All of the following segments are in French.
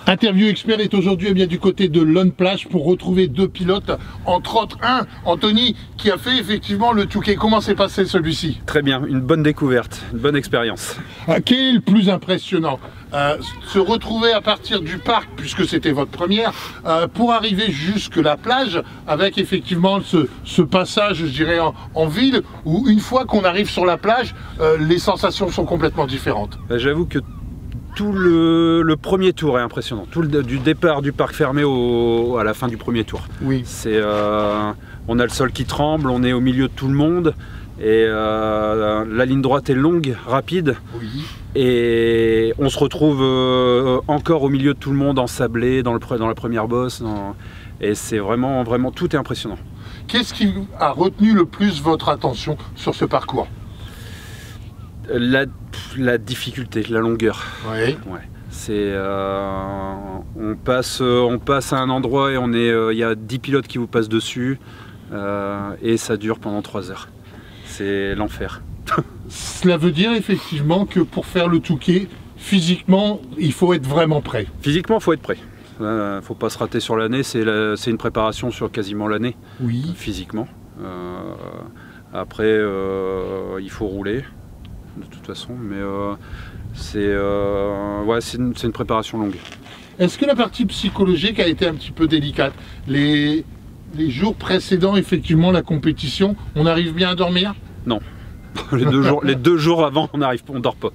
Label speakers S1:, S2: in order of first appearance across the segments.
S1: Interview Expert est aujourd'hui eh bien du côté de Lone Plage pour retrouver deux pilotes, entre autres un, Anthony, qui a fait effectivement le Touquet. Comment s'est passé celui-ci?
S2: Très bien, une bonne découverte, une bonne expérience.
S1: Quel est le plus impressionnant? Se retrouver à partir du parc, puisque c'était votre première, pour arriver jusque la plage, avec effectivement ce passage, je dirais, en ville, où une fois qu'on arrive sur la plage, les sensations sont complètement différentes.
S2: J'avoue que tout le premier tour est impressionnant, du départ du parc fermé à la fin du premier tour.
S1: Oui.
S2: On a le sol qui tremble, on est au milieu de tout le monde, et la ligne droite est longue, rapide,
S1: Oui.
S2: et on se retrouve encore au milieu de tout le monde, ensablé dans la première bosse, et c'est vraiment, tout est impressionnant. Qu'est-ce
S1: qui a retenu le plus votre attention sur ce parcours?
S2: La difficulté, la longueur.
S1: Oui.
S2: Ouais. On passe à un endroit et il y a 10 pilotes qui vous passent dessus et ça dure pendant 3 heures. C'est l'enfer.
S1: Cela veut dire effectivement que pour faire le Touquet, physiquement, il faut être vraiment prêt.
S2: Physiquement, il faut être prêt. Faut pas se rater sur l'année, c'est une préparation sur quasiment l'année.
S1: Oui.
S2: Physiquement. Après, il faut rouler. De toute façon, mais c'est une préparation longue.
S1: Est-ce que la partie psychologique a été un petit peu délicate? Les jours précédents, effectivement, la compétition, on arrive bien à dormir?
S2: Non. Les deux jours avant, on dort pas.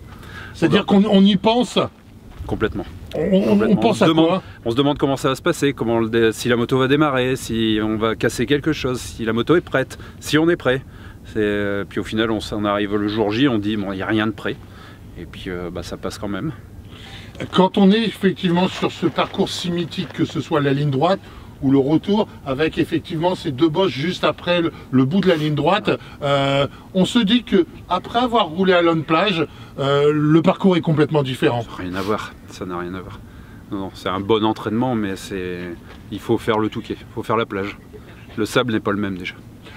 S1: C'est-à-dire qu'on y pense?
S2: Complètement.
S1: On pense à quoi?
S2: On se demande comment ça va se passer, si la moto va démarrer, si on va casser quelque chose, si la moto est prête, si on est prêt. Puis au final, on arrive le jour J, on dit bon, il n'y a rien de prêt. Et puis ça passe quand même.
S1: Quand on est effectivement sur ce parcours si mythique, que ce soit la ligne droite ou le retour, avec effectivement ces deux bosses juste après le bout de la ligne droite, on se dit que après avoir roulé à Lone Plage, le parcours est complètement différent.
S2: Ça n'a rien à voir, ça n'a rien à voir. Non, c'est un bon entraînement, mais il faut faire le Touquet, il faut faire la plage. Le sable n'est pas le même déjà.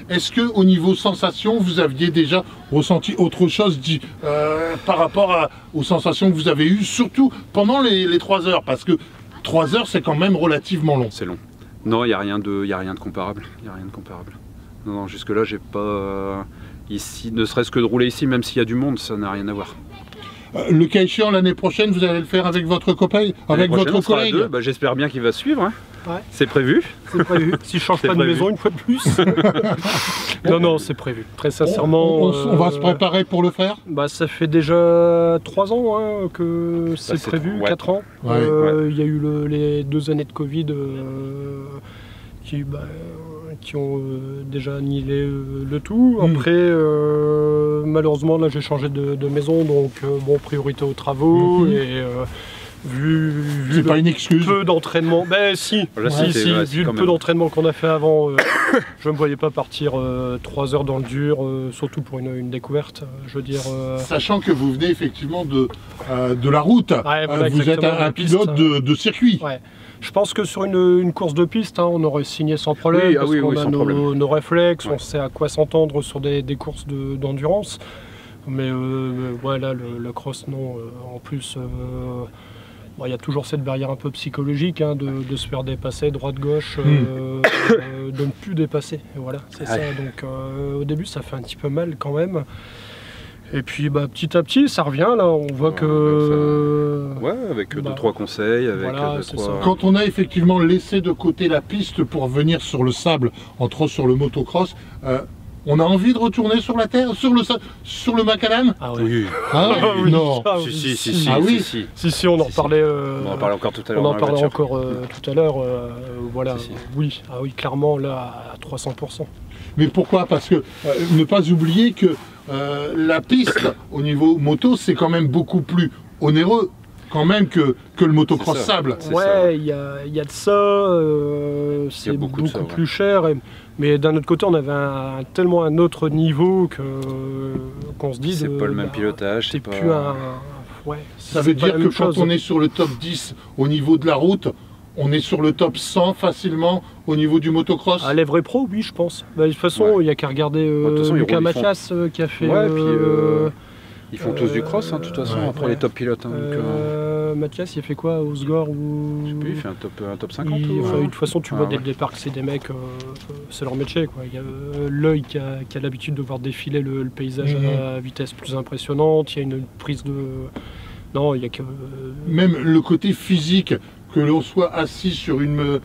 S1: Est-ce que au niveau sensation, vous aviez déjà ressenti autre chose par rapport aux sensations que vous avez eues, surtout pendant les 3 heures? Parce que 3 heures, c'est quand même relativement long.
S2: C'est long. Non, il n'y a rien de comparable. Il n'y a rien de comparable. Non, jusque-là, j'ai pas... ici, ne serait-ce que de rouler ici, même s'il y a du monde, ça n'a rien à voir.
S1: Le cas échéant, l'année prochaine, vous allez le faire avec votre copain, avec votre collègue?
S2: J'espère bien qu'il va suivre. Hein.
S3: Ouais.
S2: C'est prévu.
S3: C'est prévu. Si je change pas de maison une fois de plus. Non, c'est prévu. Très sincèrement.
S1: On va se préparer pour le faire?
S3: Ça fait déjà 3 ans que c'est prévu, 4 ans. Il y a eu les 2 années de Covid qui ont déjà annihilé le tout. Après, malheureusement, là j'ai changé de maison, donc priorité aux travaux. Et vu
S1: c'est pas une excuse.
S3: Peu d'entraînement, vu le peu d'entraînement qu'on a fait avant, je ne me voyais pas partir 3 heures dans le dur, surtout pour une découverte, je veux dire.
S1: Sachant que vous venez effectivement de la route, vous êtes un pilote de circuit.
S3: Ouais. Je pense que sur une course de piste, on aurait signé sans problème, parce qu'on a nos réflexes, on sait à quoi s'entendre sur des courses d'endurance. Mais là, le cross, non. En plus, il y a toujours cette barrière un peu psychologique de se faire dépasser droite-gauche, de ne plus dépasser. Et voilà, c'est ça. Donc au début, ça fait un petit peu mal quand même. Et puis petit à petit, ça revient là, on voit que...
S2: avec 2-3 conseils,
S1: Quand on a effectivement laissé de côté la piste pour venir sur le sable, entre autres sur le motocross, on a envie de retourner sur la terre, sur le macadam?
S3: Ah oui.
S1: Oui. Non.
S3: Si, on en parlait.
S2: On en parlait encore tout à l'heure.
S3: On en parlait encore tout à l'heure. Voilà. Oui. Ah oui, clairement là à 300%.
S1: Mais pourquoi? Parce que ne pas oublier que la piste au niveau moto, c'est quand même beaucoup plus onéreux quand même que le motocross sable.
S3: Ouais, il y a de ça, c'est beaucoup plus cher. Mais d'un autre côté, on avait tellement un autre niveau qu'on se dit...
S2: C'est pas le même pilotage.
S3: C'est plus un...
S1: Ça veut dire que quand on est sur le top 10 au niveau de la route, on est sur le top 100 facilement au niveau du motocross?
S3: À l'Evray Pro, oui, je pense. De toute façon, il n'y a qu'à regarder Lucas Mathias qui a fait...
S2: Ils font tous du cross, de toute façon, après les top pilotes.
S3: Mathias, il a fait quoi, Osgore ou...
S2: Je sais plus, il fait un top 50
S3: de toute façon, tu vois dès le départ que c'est des mecs, c'est leur métier, quoi. Il y a l'œil qui a l'habitude de voir défiler le paysage à vitesse plus impressionnante, il y a une prise de... Non, il y a que...
S1: Même le côté physique, que l'on soit assis sur une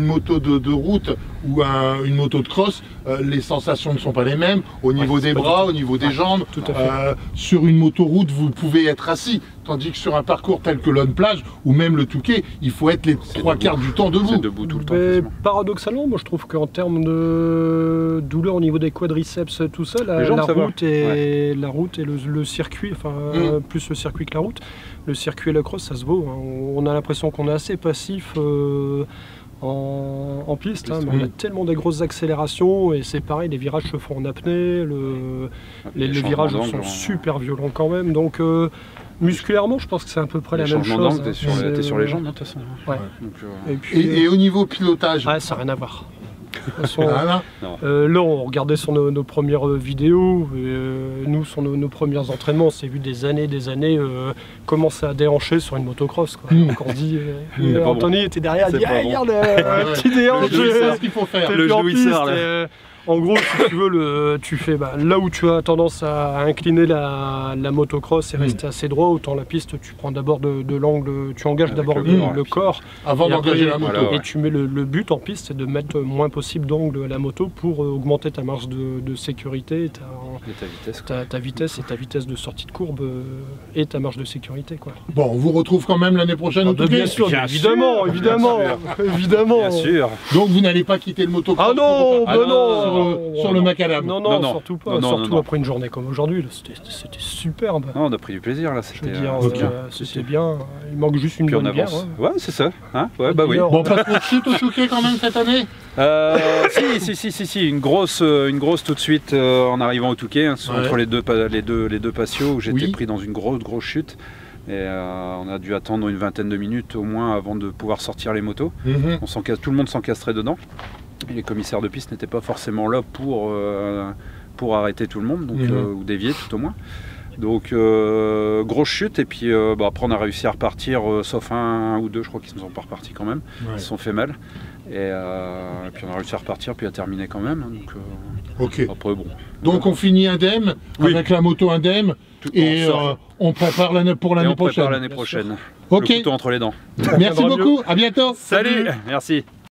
S1: moto de route ou une moto de cross, les sensations ne sont pas les mêmes au niveau des bras, au niveau des jambes.
S3: Tout à fait.
S1: Sur une moto-route, vous pouvez être assis, tandis que sur un parcours tel que l'On Plage ou même le Touquet, il faut être les 3/4 du temps debout.
S2: C'est debout tout le temps.
S3: Paradoxalement, moi je trouve qu'en termes de douleur au niveau des quadriceps, tout ça, la route et le circuit, enfin plus le circuit que la route, le circuit et le cross, ça se vaut. Hein. On a l'impression qu'on est assez passif en piste, hein, mais on a tellement des grosses accélérations et c'est pareil, les virages se font en apnée, les virages sont super violents quand même, donc musculairement je pense que c'est à peu près la même chose.
S2: T'es sur les jambes de toute façon.
S3: Ouais.
S2: Donc,
S1: et au niveau pilotage,
S3: ça n'a rien à voir. Là, on regardait sur nos premières vidéos, nous sur nos premiers entraînements, on s'est vu des années commencer à déhancher sur une motocross. Donc on dit, Anthony était derrière, il dit regarde le petit déhanche,
S1: c'est ce qu'il faut faire.
S2: Le jouisseur là.
S3: En gros, si tu veux, tu fais là où tu as tendance à incliner la motocross et rester assez droit, autant la piste, tu prends d'abord de l'angle, tu engages d'abord le corps
S1: avant d'engager la moto.
S3: Et tu mets le but en piste, c'est de mettre le moins possible d'angle à la moto pour augmenter ta marge de sécurité, ta vitesse et ta vitesse de sortie de courbe et ta marge de sécurité, quoi.
S1: Bon, on vous retrouve quand même l'année prochaine au Touquet.
S3: Bien sûr, évidemment.
S2: Bien sûr.
S1: Donc vous n'allez pas quitter le motocross.
S3: Ah non,
S1: sur le macadam.
S3: Non, surtout pas. Surtout après une journée comme aujourd'hui, c'était superbe.
S2: Non, on a pris du plaisir là. C'était
S3: bien. Il manque juste une bonne bière.
S2: Ouais, c'est ça. Hein, ouais, bah oui.
S1: Bon, pas trop de chute au Touquet quand même cette année.
S2: Si, une grosse tout de suite en arrivant au Touquet, entre les deux patios où j'étais pris dans une grosse chute. Et on a dû attendre une vingtaine de minutes au moins avant de pouvoir sortir les motos. Tout le monde s'encastrait dedans. Et les commissaires de piste n'étaient pas forcément là pour arrêter tout le monde, donc, ou dévier tout au moins. Donc grosse chute, et puis après on a réussi à repartir, sauf un ou deux je crois qu'ils ne sont pas repartis quand même, ils se sont fait mal. Et puis on a réussi à repartir, puis à terminer quand même. Donc, après, bon.
S1: Donc on finit indemne, avec la moto indemne, et on prépare pour l'année prochaine.
S2: Le couteau entre les dents.
S1: Merci beaucoup, à bientôt.
S2: Salut, merci.